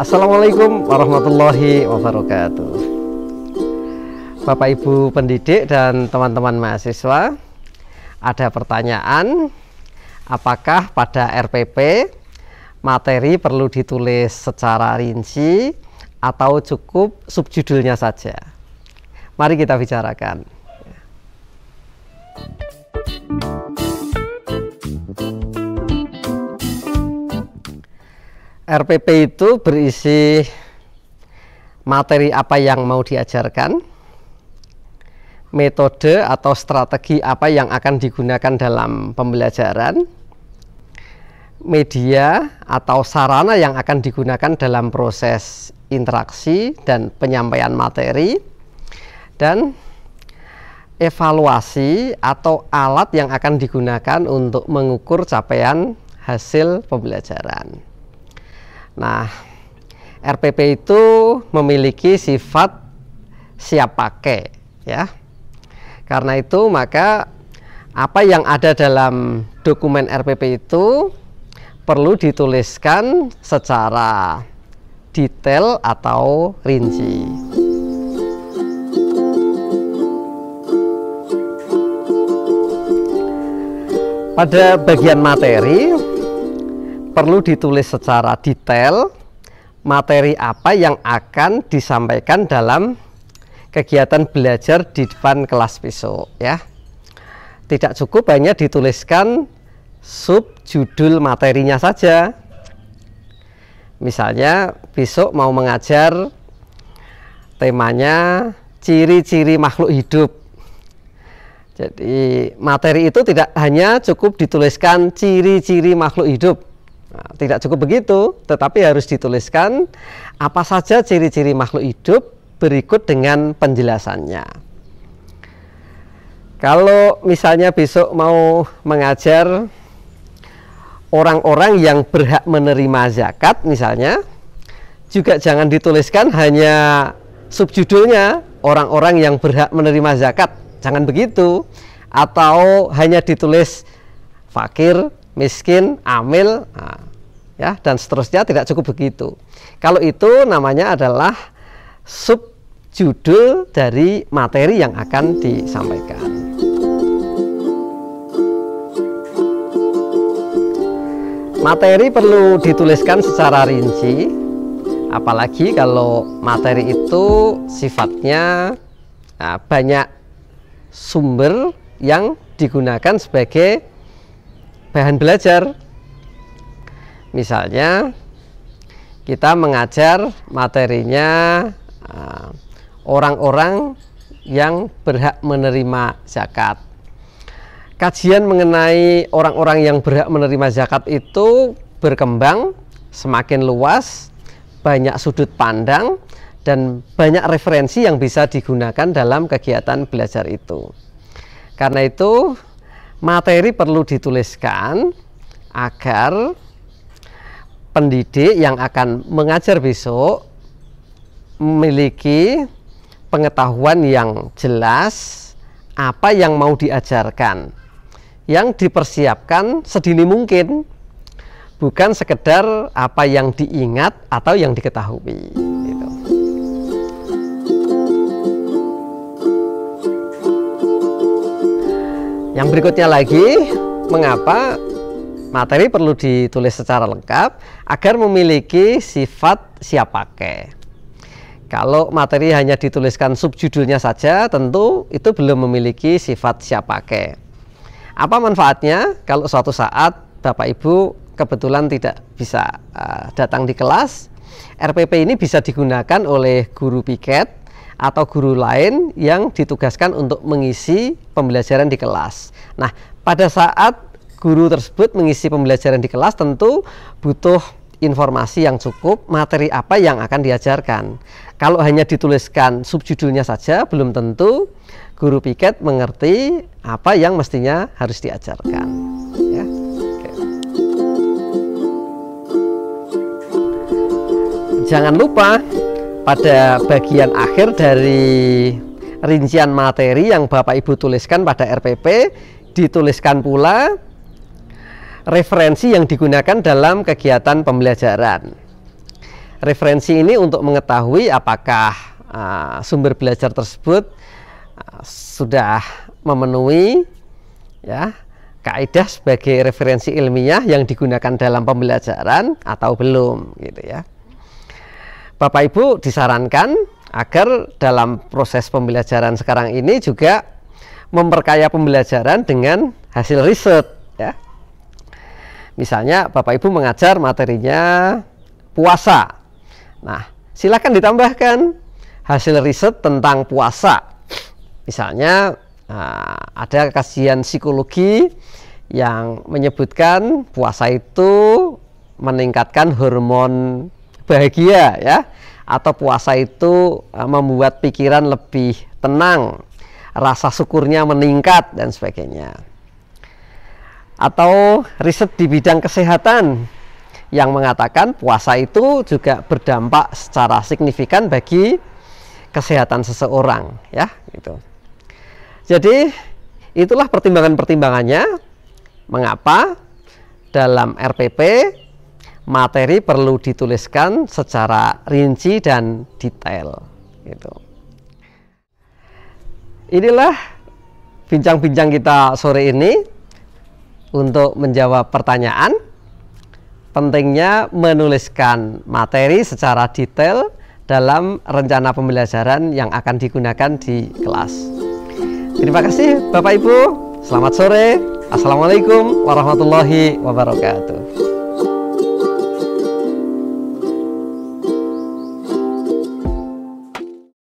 Assalamualaikum warahmatullahi wabarakatuh. Bapak Ibu pendidik dan teman-teman mahasiswa, ada pertanyaan, apakah pada RPP materi perlu ditulis secara rinci atau cukup subjudulnya saja? Mari kita bicarakan. RPP itu berisi materi apa yang mau diajarkan, metode atau strategi apa yang akan digunakan dalam pembelajaran, media atau sarana yang akan digunakan dalam proses interaksi dan penyampaian materi, dan evaluasi atau alat yang akan digunakan untuk mengukur capaian hasil pembelajaran. Nah, RPP itu memiliki sifat siap pakai, ya. Karena itu maka apa yang ada dalam dokumen RPP itu perlu dituliskan secara detail atau rinci. Pada bagian materi perlu ditulis secara detail materi apa yang akan disampaikan dalam kegiatan belajar di depan kelas besok, ya. Tidak cukup hanya dituliskan subjudul materinya saja. Misalnya besok mau mengajar temanya ciri-ciri makhluk hidup. Jadi materi itu tidak hanya cukup dituliskan ciri-ciri makhluk hidup. Nah, tidak cukup begitu, tetapi harus dituliskan apa saja ciri-ciri makhluk hidup berikut dengan penjelasannya. Kalau misalnya besok mau mengajar orang-orang yang berhak menerima zakat misalnya, juga jangan dituliskan hanya subjudulnya orang-orang yang berhak menerima zakat, jangan begitu. Atau hanya ditulis fakir, miskin, amil, nah, ya, dan seterusnya, tidak cukup begitu. Kalau itu namanya adalah subjudul dari materi yang akan disampaikan. Materi perlu dituliskan secara rinci, apalagi kalau materi itu sifatnya banyak sumber yang digunakan sebagai bahan belajar. Misalnya kita mengajar materinya orang-orang yang berhak menerima zakat. Kajian mengenai orang-orang yang berhak menerima zakat itu berkembang semakin luas, banyak sudut pandang, dan banyak referensi yang bisa digunakan dalam kegiatan belajar itu. Karena itu materi perlu dituliskan agar pendidik yang akan mengajar besok memiliki pengetahuan yang jelas apa yang mau diajarkan, yang dipersiapkan sedini mungkin, bukan sekedar apa yang diingat atau yang diketahui gitu. Yang berikutnya lagi, mengapa materi perlu ditulis secara lengkap agar memiliki sifat siap pakai. Kalau materi hanya dituliskan subjudulnya saja, tentu itu belum memiliki sifat siap pakai. Apa manfaatnya kalau suatu saat Bapak Ibu kebetulan tidak bisa datang di kelas? RPP ini bisa digunakan oleh guru piket atau guru lain yang ditugaskan untuk mengisi pembelajaran di kelas. Nah, pada saat guru tersebut mengisi pembelajaran di kelas, tentu butuh informasi yang cukup, materi apa yang akan diajarkan. Kalau hanya dituliskan subjudulnya saja, belum tentu guru piket mengerti apa yang mestinya harus diajarkan, ya. Oke. Jangan lupa pada bagian akhir dari rincian materi yang Bapak Ibu tuliskan pada RPP, dituliskan pula referensi yang digunakan dalam kegiatan pembelajaran. referensi ini untuk mengetahui apakah sumber belajar tersebut sudah memenuhi ya kaidah sebagai referensi ilmiah yang digunakan dalam pembelajaran atau belum gitu ya. Bapak Ibu disarankan agar dalam proses pembelajaran sekarang ini juga memperkaya pembelajaran dengan hasil riset ya. Misalnya Bapak Ibu mengajar materinya puasa. Nah, silakan ditambahkan hasil riset tentang puasa. Misalnya ada kajian psikologi yang menyebutkan puasa itu meningkatkan hormon bahagia ya, atau puasa itu membuat pikiran lebih tenang, rasa syukurnya meningkat dan sebagainya. Atau riset di bidang kesehatan yang mengatakan puasa itu juga berdampak secara signifikan bagi kesehatan seseorang ya gitu. Jadi itulah pertimbangannya mengapa dalam RPP materi perlu dituliskan secara rinci dan detail gitu. Inilah bincang-bincang kita sore ini untuk menjawab pertanyaan pentingnya menuliskan materi secara detail dalam rencana pembelajaran yang akan digunakan di kelas. Terima kasih Bapak Ibu, selamat sore. Assalamualaikum warahmatullahi wabarakatuh.